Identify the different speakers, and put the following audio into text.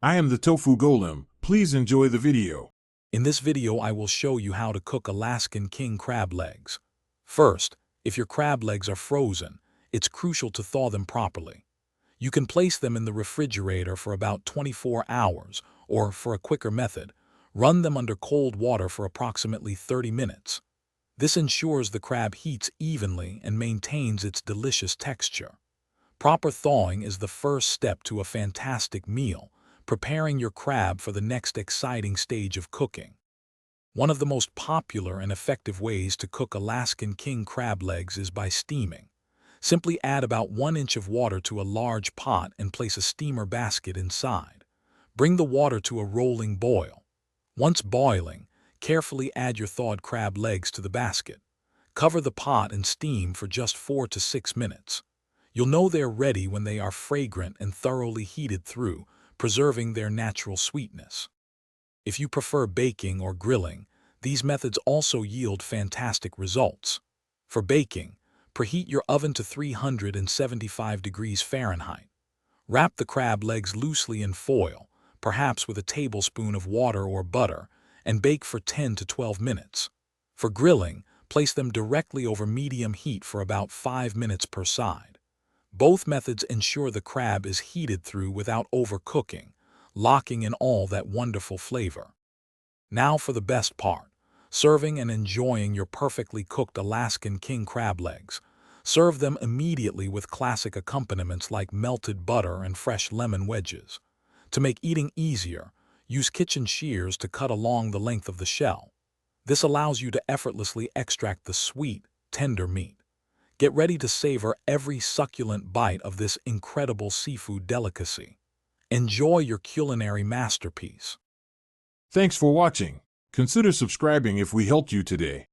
Speaker 1: I am the Tofu Golem. Please enjoy the video.
Speaker 2: In this video, I will show you how to cook Alaskan King Crab Legs. First, if your crab legs are frozen, it's crucial to thaw them properly. You can place them in the refrigerator for about 24 hours, or for a quicker method, run them under cold water for approximately 30 minutes. This ensures the crab heats evenly and maintains its delicious texture. Proper thawing is the first step to a fantastic meal, preparing your crab for the next exciting stage of cooking. One of the most popular and effective ways to cook Alaskan King Crab Legs is by steaming. Simply add about 1 inch of water to a large pot and place a steamer basket inside. Bring the water to a rolling boil. Once boiling, carefully add your thawed crab legs to the basket. Cover the pot and steam for just 4 to 6 minutes. You'll know they're ready when they are fragrant and thoroughly heated through, preserving their natural sweetness. If you prefer baking or grilling, these methods also yield fantastic results. For baking, preheat your oven to 375 degrees Fahrenheit. Wrap the crab legs loosely in foil, perhaps with a tablespoon of water or butter, and bake for 10 to 12 minutes. For grilling, place them directly over medium heat for about 5 minutes per side. Both methods ensure the crab is heated through without overcooking, locking in all that wonderful flavor. Now for the best part, serving and enjoying your perfectly cooked Alaskan King Crab Legs. Serve them immediately with classic accompaniments like melted butter and fresh lemon wedges. To make eating easier, use kitchen shears to cut along the length of the shell. This allows you to effortlessly extract the sweet, tender meat. Get ready to savor every succulent bite of this incredible seafood delicacy. Enjoy your culinary masterpiece.
Speaker 1: Thanks for watching. Consider subscribing if we helped you today.